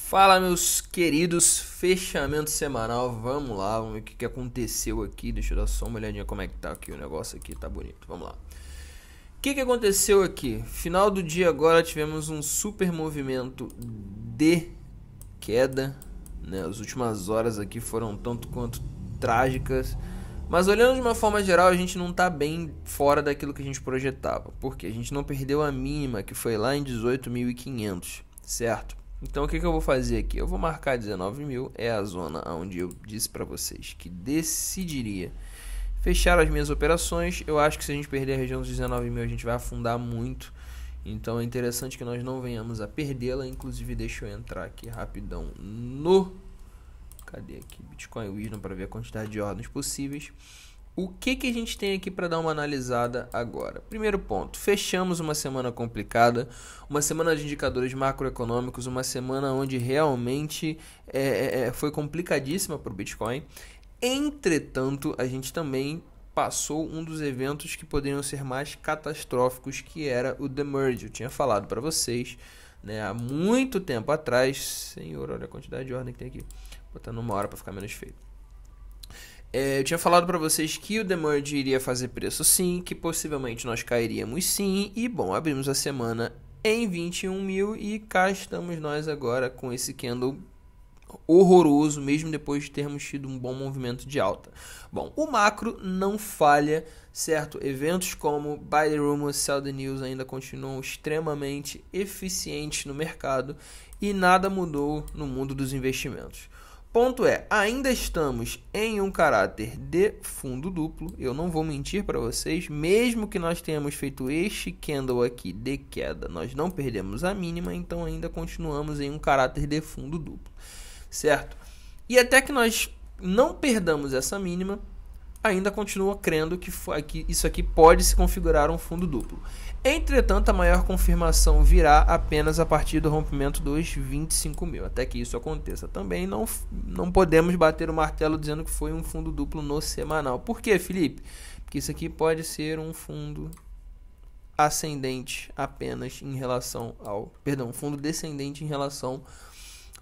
Fala, meus queridos, fechamento semanal, vamos lá, vamos ver o que aconteceu aqui, deixa eu dar só uma olhadinha como é que tá aqui o negócio aqui, tá bonito, vamos lá. O que aconteceu aqui? Final do dia agora tivemos um super movimento de queda, né? As últimas horas aqui foram tanto quanto trágicas, mas olhando de uma forma geral a gente não tá bem fora daquilo que a gente projetava, porque a gente não perdeu a mínima que foi lá em 18.500, certo? Então o que eu vou fazer aqui? Eu vou marcar 19.000, é a zona onde eu disse para vocês que decidiria fechar as minhas operações. Eu acho que se a gente perder a região dos 19.000 a gente vai afundar muito. Então é interessante que nós não venhamos a perdê-la. Inclusive deixa eu entrar aqui rapidão no... Cadê aqui? Bitcoin Wisdom para ver a quantidade de ordens possíveis. O que a gente tem aqui para dar uma analisada agora? Primeiro ponto, fechamos uma semana complicada, uma semana de indicadores macroeconômicos, uma semana onde realmente foi complicadíssima para o Bitcoin. Entretanto, a gente também passou um dos eventos que poderiam ser mais catastróficos, que era o The Merge. Eu tinha falado para vocês, né, há muito tempo atrás. Senhor, olha a quantidade de ordem que tem aqui. Vou botar numa hora para ficar menos feio. Eu tinha falado para vocês que o The Merge iria fazer preço sim, que possivelmente nós cairíamos sim, e bom, abrimos a semana em 21.000 e cá estamos nós agora com esse candle horroroso, mesmo depois de termos tido um bom movimento de alta. Bom, o macro não falha, certo? Eventos como Buy the Rumors, Sell the News ainda continuam extremamente eficientes no mercado e nada mudou no mundo dos investimentos. Ponto é, ainda estamos em um caráter de fundo duplo, eu não vou mentir para vocês, mesmo que nós tenhamos feito este candle aqui de queda, nós não perdemos a mínima, então ainda continuamos em um caráter de fundo duplo, certo? E até que nós não perdamos essa mínima, ainda continua crendo que isso aqui pode se configurar um fundo duplo. Entretanto, a maior confirmação virá apenas a partir do rompimento dos 25.000. Até que isso aconteça também, não podemos bater o martelo dizendo que foi um fundo duplo no semanal. Por quê, Felipe? Porque isso aqui pode ser um fundo ascendente apenas em relação ao... Perdão, fundo descendente em relação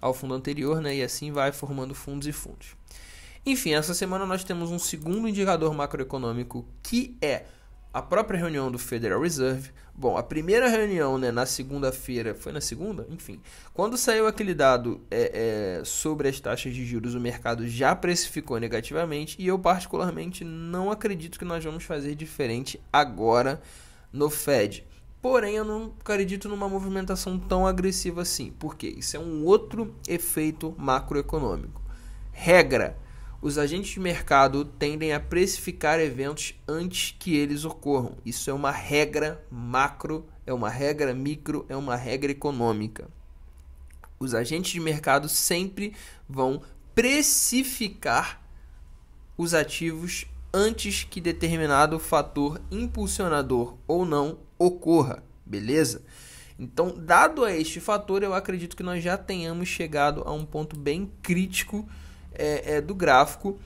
ao fundo anterior, né? E assim vai formando fundos e fundos. Enfim, essa semana nós temos um segundo indicador macroeconômico que é a própria reunião do Federal Reserve. Bom, a primeira reunião, né, na segunda-feira, foi na segunda? Enfim, quando saiu aquele dado sobre as taxas de juros, o mercado já precificou negativamente e eu particularmente não acredito que nós vamos fazer diferente agora no Fed. Porém, eu não acredito numa movimentação tão agressiva assim. Por quê? Isso é um outro efeito macroeconômico. Regra: os agentes de mercado tendem a precificar eventos antes que eles ocorram. Isso é uma regra macro, é uma regra micro, é uma regra econômica. Os agentes de mercado sempre vão precificar os ativos antes que determinado fator impulsionador ou não ocorra, beleza? Então, dado a este fator, eu acredito que nós já tenhamos chegado a um ponto bem crítico do gráfico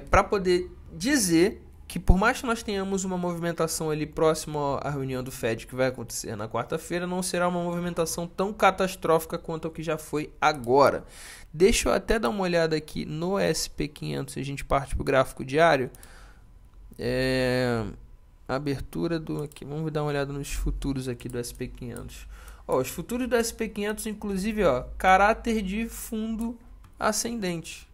para poder dizer que, por mais que nós tenhamos uma movimentação ali próximo à reunião do Fed que vai acontecer na quarta-feira, não será uma movimentação tão catastrófica quanto a que já foi agora. Deixa eu até dar uma olhada aqui no SP500, se a gente parte para o gráfico diário. Abertura do... aqui, vamos dar uma olhada nos futuros aqui do SP500. Os futuros do SP500, inclusive, caráter de fundo ascendente,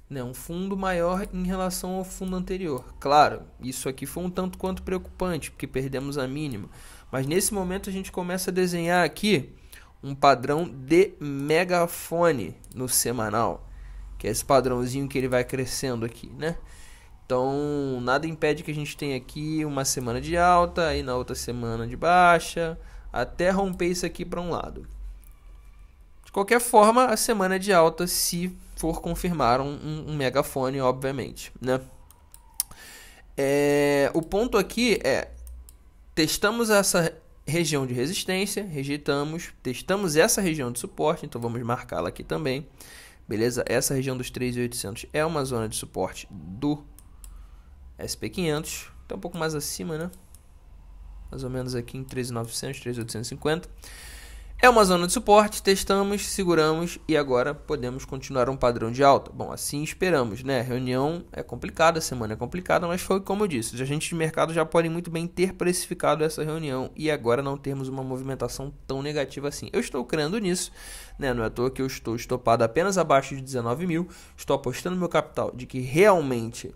né? Um fundo maior em relação ao fundo anterior. Claro, isso aqui foi um tanto quanto preocupante, porque perdemos a mínima. Mas nesse momento a gente começa a desenhar aqui um padrão de megafone no semanal, que é esse padrãozinho que ele vai crescendo aqui, né? Então, nada impede que a gente tenha aqui uma semana de alta, aí na outra semana de baixa, até romper isso aqui para um lado. De qualquer forma, a semana de alta, se for confirmar um megafone, obviamente, né? O ponto aqui é: testamos essa região de resistência, rejeitamos, testamos essa região de suporte, então vamos marcá-la aqui também, beleza? Essa região dos 3.800 é uma zona de suporte do SP500, tá um pouco mais acima, né? Mais ou menos aqui em 3.900, 3.850. É uma zona de suporte, testamos, seguramos e agora podemos continuar um padrão de alta. Bom, assim esperamos, né? A reunião é complicada, a semana é complicada, mas foi como eu disse, os agentes de mercado já podem muito bem ter precificado essa reunião e agora não termos uma movimentação tão negativa assim. Eu estou crendo nisso, né? Não é à toa que eu estou estopado apenas abaixo de 19 mil, estou apostando meu capital de que realmente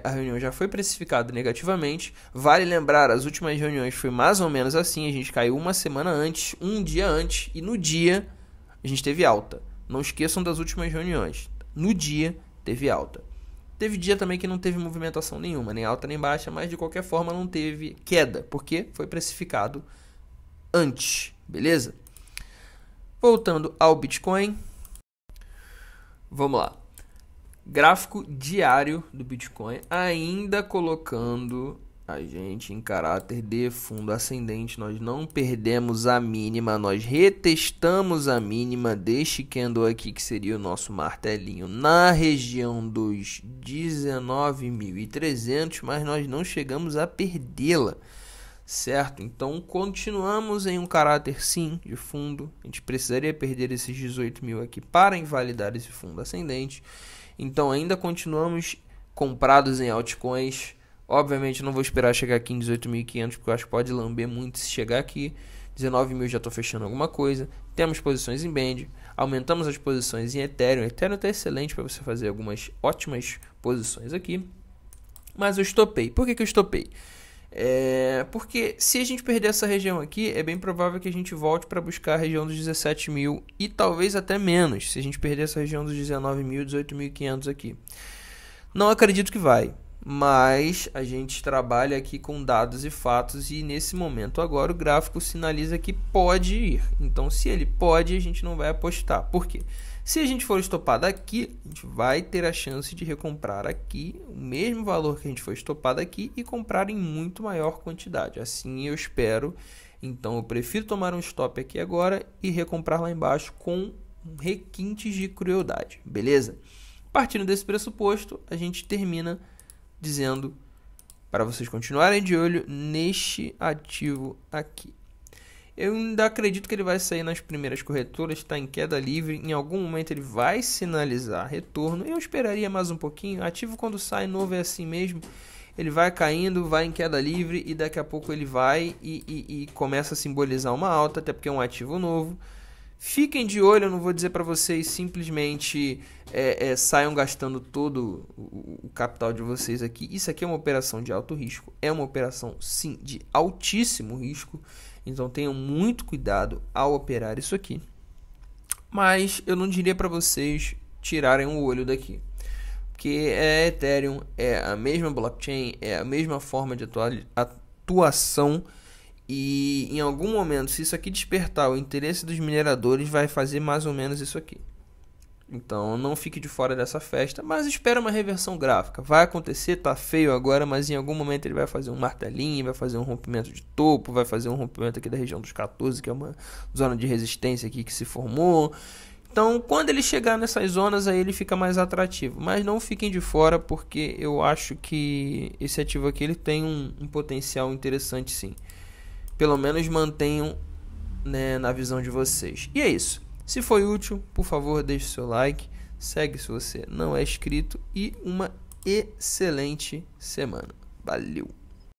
a reunião já foi precificada negativamente. Vale lembrar, as últimas reuniões foi mais ou menos assim, a gente caiu uma semana antes, um dia antes, e no dia a gente teve alta. Não esqueçam das últimas reuniões, no dia teve alta. Teve dia também que não teve movimentação nenhuma, nem alta nem baixa, mas de qualquer forma não teve queda, porque foi precificado antes, beleza? Voltando ao Bitcoin, vamos lá. Gráfico diário do Bitcoin, ainda colocando a gente em caráter de fundo ascendente. Nós não perdemos a mínima, nós retestamos a mínima deste candle aqui, que seria o nosso martelinho, na região dos 19.300, mas nós não chegamos a perdê-la, certo? Então continuamos em um caráter sim de fundo. A gente precisaria perder esses 18 mil aqui para invalidar esse fundo ascendente. Então ainda continuamos comprados em altcoins. Obviamente não vou esperar chegar aqui em 18.500, porque eu acho que pode lamber muito se chegar aqui. 19 mil já estou fechando alguma coisa. Temos posições em Band. Aumentamos as posições em Ethereum. Ethereum está excelente para você fazer algumas ótimas posições aqui. Mas eu estopei. Por que eu estopei? Porque se a gente perder essa região aqui, é bem provável que a gente volte para buscar a região dos 17 mil e talvez até menos, se a gente perder essa região dos 19 mil, 18.500 aqui. Não acredito que vai, mas a gente trabalha aqui com dados e fatos e nesse momento agora o gráfico sinaliza que pode ir. Então se ele pode, a gente não vai apostar. Por quê? Se a gente for estopado aqui, a gente vai ter a chance de recomprar aqui o mesmo valor que a gente foi estopado aqui e comprar em muito maior quantidade. Assim eu espero. Então eu prefiro tomar um stop aqui agora e recomprar lá embaixo com requintes de crueldade, beleza? Partindo desse pressuposto, a gente termina dizendo para vocês continuarem de olho neste ativo aqui. Eu ainda acredito que ele vai sair nas primeiras corretoras, está em queda livre, em algum momento ele vai sinalizar retorno. Eu esperaria mais um pouquinho, ativo quando sai novo é assim mesmo, ele vai caindo, vai em queda livre e daqui a pouco ele vai e começa a simbolizar uma alta, até porque é um ativo novo. Fiquem de olho, eu não vou dizer para vocês simplesmente saiam gastando todo o capital de vocês aqui. Isso aqui é uma operação de alto risco, é uma operação sim de altíssimo risco. Então tenham muito cuidado ao operar isso aqui. Mas eu não diria para vocês tirarem o olho daqui. Porque Ethereum, é a mesma blockchain, é a mesma forma de atuação. E em algum momento, se isso aqui despertar o interesse dos mineradores, vai fazer mais ou menos isso aqui. Então não fique de fora dessa festa, mas espera uma reversão gráfica. Vai acontecer, tá feio agora, mas em algum momento ele vai fazer um martelinho, vai fazer um rompimento de topo, vai fazer um rompimento aqui da região dos 14, que é uma zona de resistência aqui que se formou. Então quando ele chegar nessas zonas aí ele fica mais atrativo, mas não fiquem de fora porque eu acho que esse ativo aqui ele tem um potencial interessante sim. Pelo menos mantenham, né, na visão de vocês. E é isso. Se foi útil, por favor, deixe seu like, segue se você não é inscrito e uma excelente semana. Valeu!